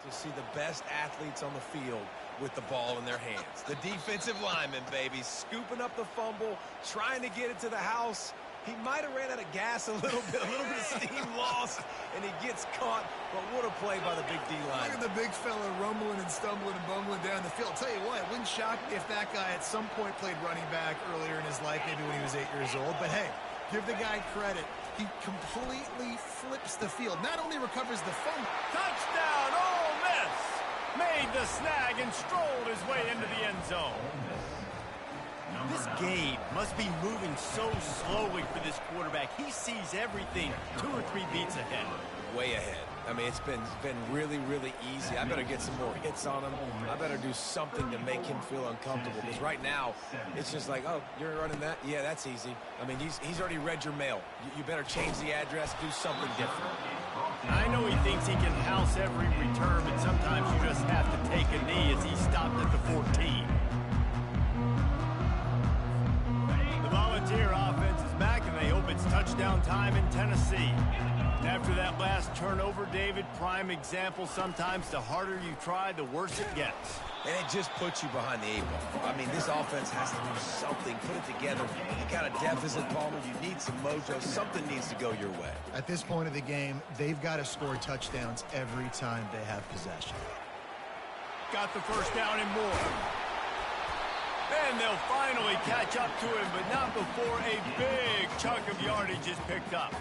to see the best athletes on the field with the ball in their hands. The defensive lineman, baby, scooping up the fumble, trying to get it to the house. He might have ran out of gas a little bit of steam lost, and he gets caught. But what a play by the big D-line. Look at the big fella rumbling and stumbling and bumbling down the field. Tell you what, it wouldn't shock me if that guy at some point played running back earlier in his life, maybe when he was 8 years old. But hey, give the guy credit. He completely flips the field. Not only recovers the fumble. Touchdown, Ole Miss! Made the snag and strolled his way into the end zone. This game must be moving so slowly for this quarterback. He sees everything 2 or 3 beats ahead. Way ahead. I mean, it's been really, really easy. I better get some more hits on him. I better do something to make him feel uncomfortable. Because right now, it's just like, oh, you're running that? Yeah, that's easy. I mean, he's already read your mail. You better change the address, do something different. I know he thinks he can house every return, but sometimes you just have to take a knee as he stopped at the 14. Volunteer offense is back, and they hope it's touchdown time in Tennessee. After that last turnover, David, prime example, sometimes the harder you try, the worse it gets. And it just puts you behind the 8 ball. I mean, this offense has to do something, put it together. You got a deficit, Palmer. You need some mojo. Something needs to go your way. At this point of the game, they've got to score touchdowns every time they have possession. got the first down and more. And they'll finally catch up to him, but not before a big chunk of yardage is picked up.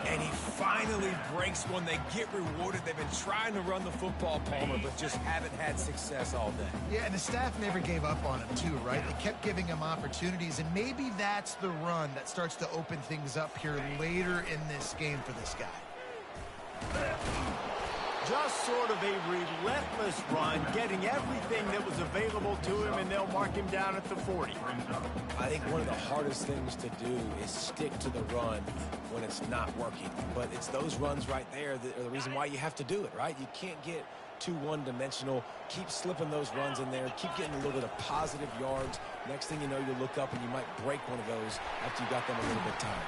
And he finally breaks one. They get rewarded. They've been trying to run the football, Palmer, but just haven't had success all day. Yeah, and the staff never gave up on him, too, right? They kept giving him opportunities, and maybe that's the run that starts to open things up here later in this game for this guy. Just sort of a relentless run, getting everything that was available to him, and they'll mark him down at the 40. I think one of the hardest things to do is stick to the run when it's not working. But it's those runs right there that are the reason why you have to do it, right? You can't get too one-dimensional. Keep slipping those runs in there. Keep getting a little bit of positive yards. Next thing you know, you look up and you might break one of those after you got them a little bit tired.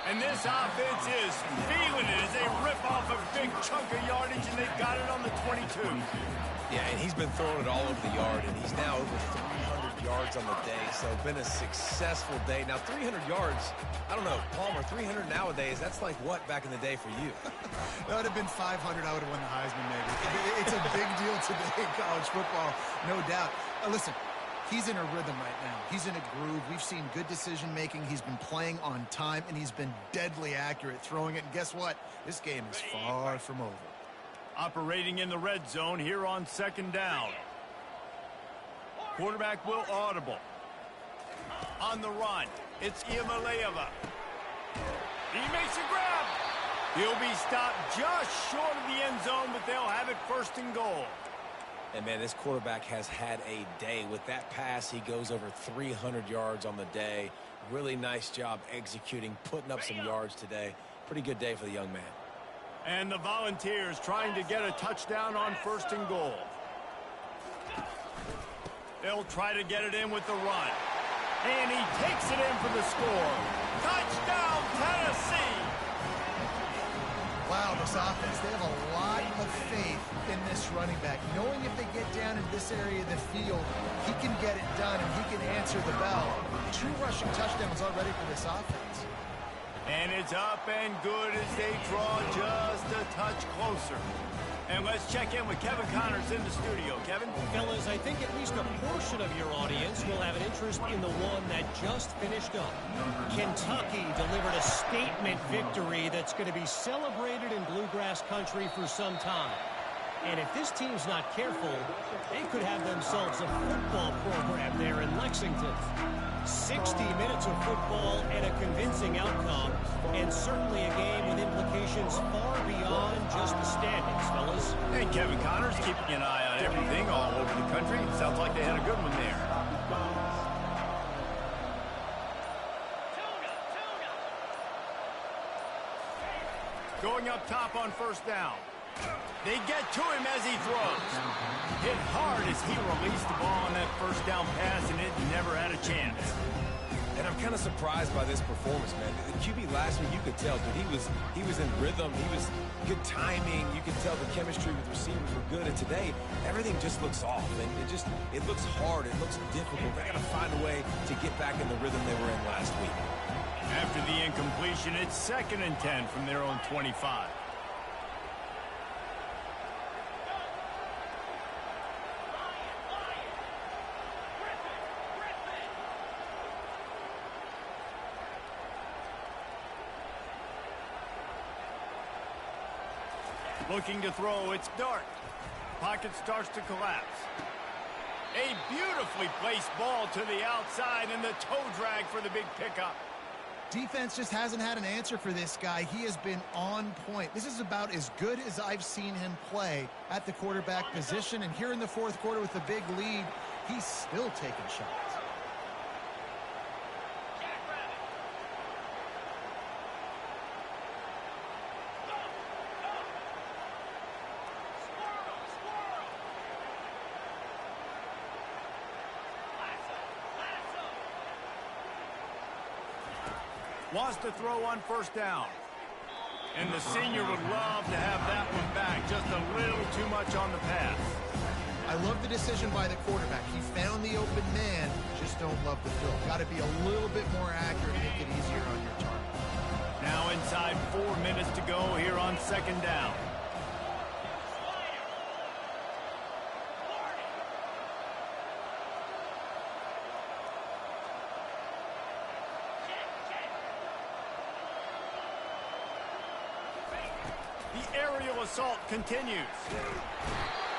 And this offense is feeling it as they rip off a big chunk of yardage, and they've got it on the 22. Yeah, and he's been throwing it all over the yard, and he's now over 300 yards on the day, so been a successful day. Now, 300 yards, I don't know, Palmer, 300 nowadays, that's like what back in the day for you? That would have been 500. I would have won the Heisman, maybe. It's a big deal today in college football, no doubt. Listen. He's in a rhythm right now. He's in a groove. We've seen good decision-making. He's been playing on time, and he's been deadly accurate throwing it. And guess what? This game is far from over. Operating in the red zone here on second down. Quarterback will audible. On the run, it's Iamaleava. He makes a grab. He'll be stopped just short of the end zone, but they'll have it first and goal. And, man, this quarterback has had a day. With that pass, he goes over 300 yards on the day. Really nice job executing, putting up some yards today. Pretty good day for the young man. And the Volunteers trying to get a touchdown on first and goal. They'll try to get it in with the run. And he takes it in for the score. Touchdown, Tennessee! Wow, this offense, they have a lot of faith in this running back. Knowing if they get down into this area of the field, he can get it done and he can answer the bell. 2 rushing touchdowns already for this offense. And it's up and good as they draw just a touch closer. And let's check in with Kevin Connors in the studio. Kevin? Fellas, I think at least a portion of your audience will have an interest in the one that just finished up. Kentucky delivered a statement victory that's going to be celebrated in Bluegrass country for some time. And if this team's not careful, they could have themselves a football program there in Lexington. 60 minutes of football and a convincing outcome, and certainly a game with implications far beyond just the standings, fellas. And Kevin Connors keeping an eye on everything all over the country. Sounds like they had a good one there. Going up top on first down. They get to him as he throws. Hit hard as he released the ball on that first down pass, and it never had a chance. And I'm kind of surprised by this performance, man. The QB last week, you could tell, dude, he was in rhythm. He was good timing. You could tell the chemistry with receivers were good. And today, everything just looks off. And it looks hard. It looks difficult. They got to find a way to get back in the rhythm they were in last week. After the incompletion, it's 2nd and 10 from their own 25. Looking to throw, it's Dart. Pocket starts to collapse. A beautifully placed ball to the outside, and the toe drag for the big pickup. Defense just hasn't had an answer for this guy. He has been on point. This is about as good as I've seen him play at the quarterback position. And here in the 4th quarter with the big lead, he's still taking shots. Wants to throw on first down. And the senior would love to have that one back. Just a little too much on the pass. I love the decision by the quarterback. He found the open man. Just don't love the throw. Got to be a little bit more accurate and make it easier on your target. Now inside 4 minutes to go here on 2nd down. aerial assault continues.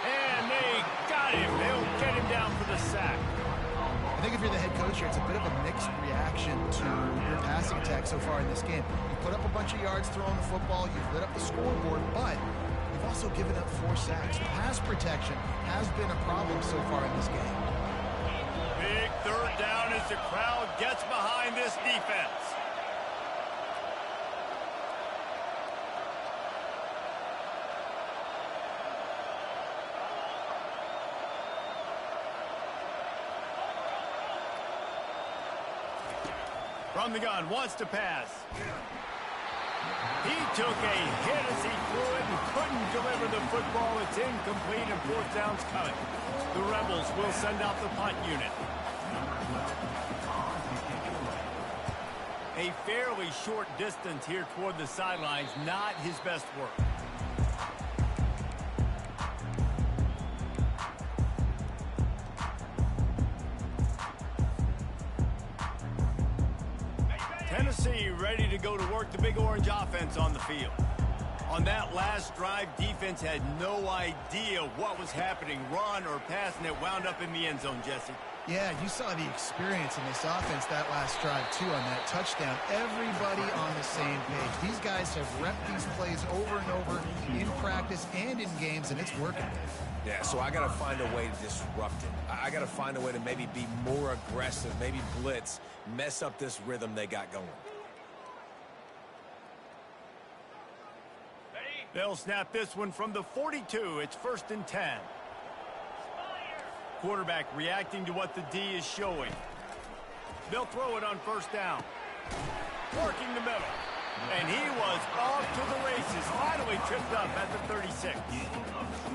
And they got him. They'll get him down for the sack. I think if you're the head coach here, it's a bit of a mixed reaction to your passing attack so far in this game. You put up a bunch of yards throwing the football, you've lit up the scoreboard, but you've also given up 4 sacks. Pass protection has been a problem so far in this game. Big third down as the crowd gets behind this defense. From the gun, wants to pass. He took a hit as he threw it and couldn't deliver the football. It's incomplete and 4th down's coming. The Rebels will send out the punt unit. A fairly short distance here toward the sidelines, not his best work. Tennessee ready to go to work the Big Orange offense on the field. On that last drive, defense had no idea what was happening, run or pass, and it wound up in the end zone, Jesse. Yeah, you saw the experience in this offense that last drive, too, on that touchdown. Everybody on the same page. These guys have repped these plays over and over in practice and in games, and it's working. Yeah, so I got to find a way to disrupt it. I got to find a way to maybe be more aggressive, maybe blitz, mess up this rhythm they got going. They'll snap this one from the 42. It's 1st and 10. Quarterback reacting to what the D is showing. They'll throw it on 1st down. Working the middle. And he was off to the races. Finally tripped up at the 36.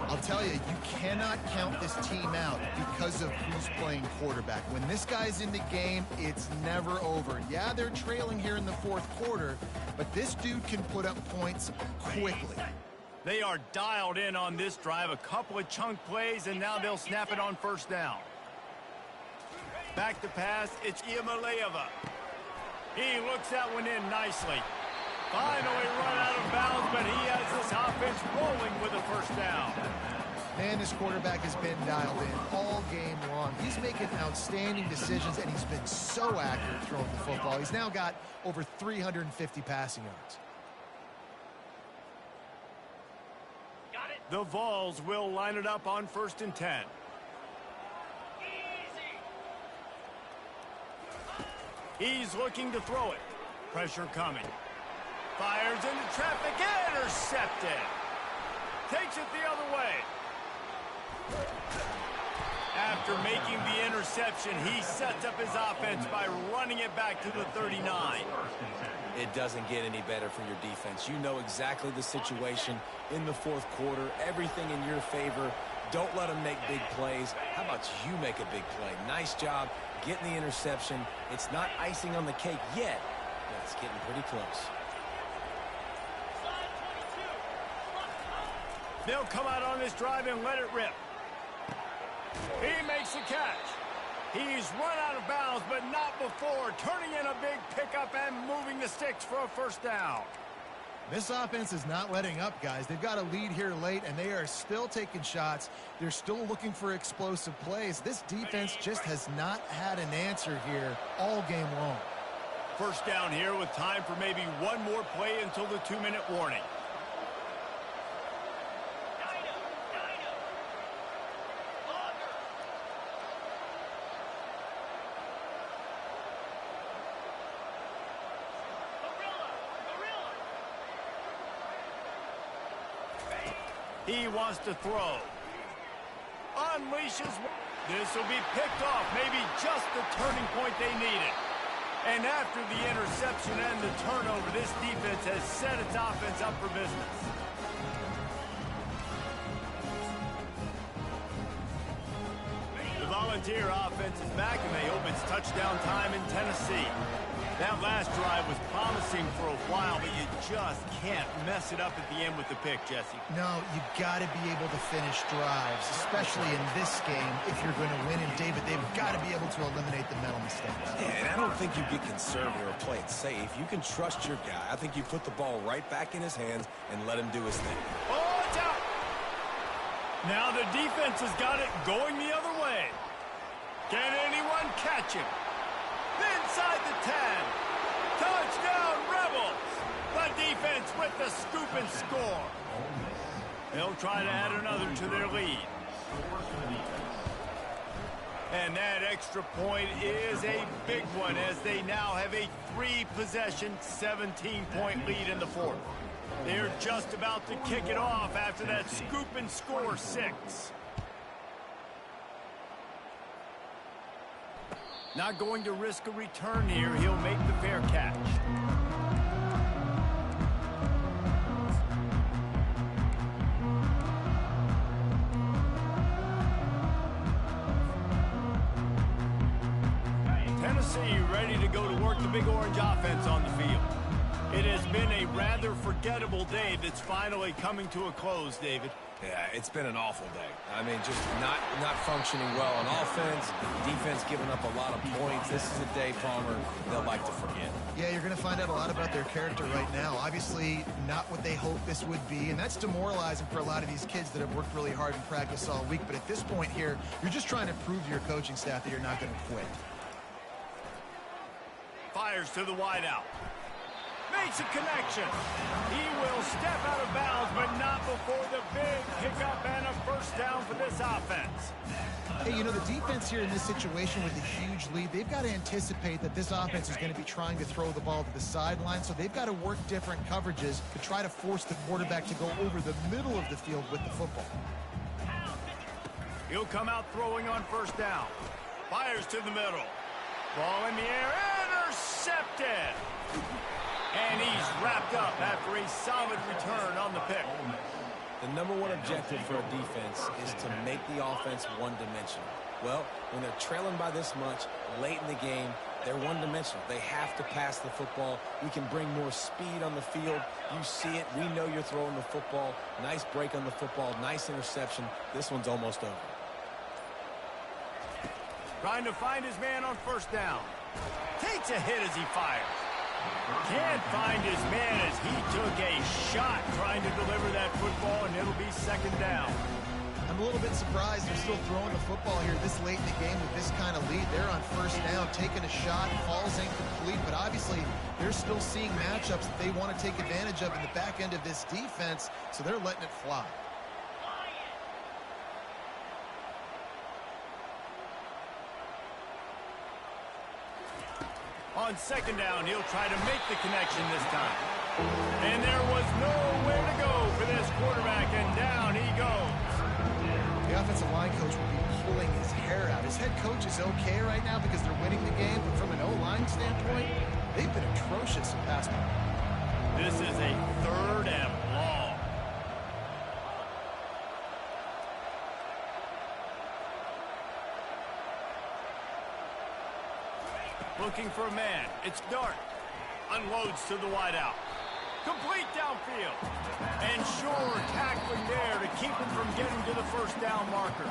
I'll tell you, you cannot count this team out because of who's playing quarterback. When this guy's in the game, it's never over. Yeah, they're trailing here in the 4th quarter, but this dude can put up points quickly. They are dialed in on this drive. A couple of chunk plays, and now they'll snap it on 1st down. Back to pass, it's Iamaleava. He looks that one in nicely. Finally run out of bounds, but he has this offense rolling with a 1st down. Man, this quarterback has been dialed in all game long. He's making outstanding decisions, and he's been so accurate throwing the football. He's now got over 350 passing yards. The Vols will line it up on 1st and 10. He's looking to throw it. Pressure coming. Fires into traffic. Intercepted. Takes it the other way. After making the interception, he sets up his offense by running it back to the 39. It doesn't get any better for your defense. You know exactly the situation in the 4th quarter. Everything in your favor. Don't let them make big plays. How about you make a big play? Nice job getting the interception. It's not icing on the cake yet, but it's getting pretty close. They'll come out on this drive and let it rip. He makes the catch. He's run out of bounds, but not before turning in a big pickup and moving the sticks for a 1st down. This offense is not letting up, guys. They've got a lead here late, and they are still taking shots. They're still looking for explosive plays. This defense just has not had an answer here all game long. 1st down here with time for maybe one more play until the 2-minute warning. He wants to throw. Unleashes. This will be picked off. Maybe just the turning point they needed. And after the interception and the turnover, this defense has set its offense up for business. The Volunteer offense is back, and they hope it's touchdown time in Tennessee. That last drive was promising for a while, but you just can't mess it up at the end with the pick, Jesse. No, you got to be able to finish drives, especially in this game if you're going to win. And, David, they've got to be able to eliminate the mental mistakes. Yeah, and I don't think you get conservative or play it safe. You can trust your guy. I think you put the ball right back in his hands and let him do his thing. Oh, it's out! Now the defense has got it going the other way. Can anyone catch him? Inside the 10. Touchdown, Rebels. The defense with the scoop and score. They'll try to add another to their lead. And that extra point is a big one as they now have a 3-possession, 17-point lead in the fourth. They're just about to kick it off after that scoop and score 6. Not going to risk a return here. He'll make the fair catch. Tennessee ready to go to work the Big Orange offense on the field. It has been a rather forgettable day that's finally coming to a close, David. Yeah, it's been an awful day. I mean, just not functioning well on offense, defense giving up a lot of points. This is a day, Palmer, they'll like to forget. Yeah, you're going to find out a lot about their character right now. Obviously, not what they hoped this would be, and that's demoralizing for a lot of these kids that have worked really hard in practice all week. But at this point here, you're just trying to prove to your coaching staff that you're not going to quit. Fires to the wideout. Makes a connection. He will step out of bounds, but not before the big pickup and a first down for this offense. Hey, you know, the defense here in this situation with a huge lead, they've got to anticipate that this offense is going to be trying to throw the ball to the sideline, so they've got to work different coverages to try to force the quarterback to go over the middle of the field with the football. He'll come out throwing on first down. Fires to the middle. Ball in the air, intercepted. And he's wrapped up after a solid return on the pick. The number one objective for a defense is to make the offense one-dimensional. Well, when they're trailing by this much late in the game, they're one-dimensional. They have to pass the football. We can bring more speed on the field. You see it. We know you're throwing the football. Nice break on the football. Nice interception. This one's almost over. Trying to find his man on first down. Takes a hit as he fires. Can't find his man as he took a shot trying to deliver that football, and it'll be second down. I'm a little bit surprised they're still throwing the football here this late in the game with this kind of lead. They're on first down, taking a shot, falls incomplete, but obviously they're still seeing matchups that they want to take advantage of in the back end of this defense, so they're letting it fly. On second down, he'll try to make the connection this time. And there was nowhere to go for this quarterback, and down he goes. The offensive line coach will be pulling his hair out. His head coach is okay right now because they're winning the game, but from an O-line standpoint, they've been atrocious in pass play. This is a third and long. Looking for a man. It's Dart. Unloads to the wideout. Complete downfield. And sure tackling there to keep him from getting to the first down marker.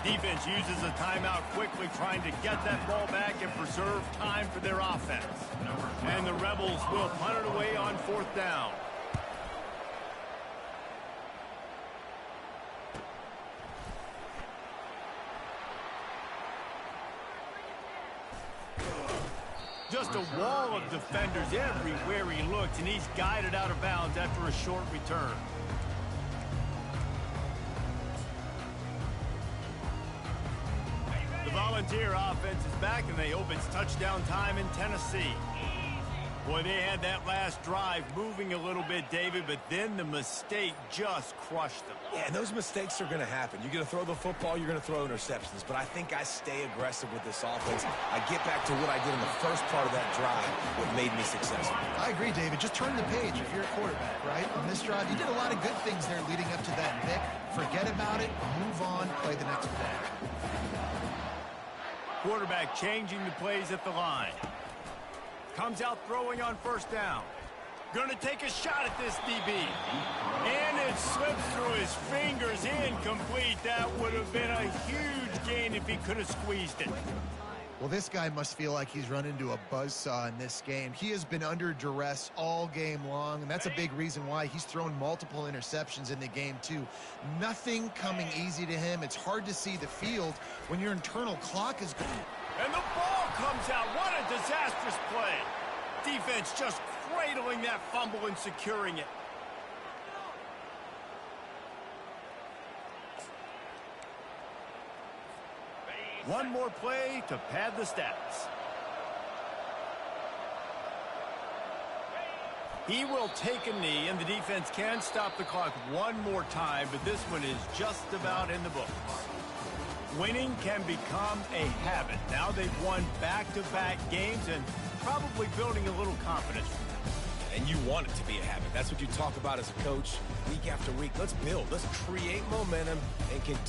Defense uses a timeout quickly, trying to get that ball back and preserve time for their offense. And the Rebels will punt it away on fourth down. Just a wall of defenders everywhere he looks, and he's guided out of bounds after a short return. The Volunteer offense is back, and they hope it's touchdown time in Tennessee. Boy, they had that last drive moving a little bit, David, but then the mistake just crushed them. Yeah, and those mistakes are going to happen. You're going to throw the football, you're going to throw interceptions, but I think I stay aggressive with this offense. I get back to what I did in the first part of that drive, what made me successful. I agree, David. Just turn the page if you're a quarterback, right? On this drive, you did a lot of good things there leading up to that pick. Forget about it, move on, play the next play. Quarterback changing the plays at the line. Comes out throwing on first down. Gonna take a shot at this DB. And it slips through his fingers, incomplete. That would have been a huge gain if he could have squeezed it. Well, this guy must feel like he's run into a buzzsaw in this game. He has been under duress all game long, and that's a big reason why he's thrown multiple interceptions in the game, too. Nothing coming easy to him. It's hard to see the field when your internal clock is going. And the ball comes out. What a disastrous play. Defense just cradling that fumble and securing it. One more play to pad the stats. He will take a knee, and the defense can stop the clock one more time, but this one is just about in the books. Winning can become a habit. Now they've won back-to-back games and probably building a little confidence from that. And you want it to be a habit. That's what you talk about as a coach week after week. Let's build. Let's create momentum and continue.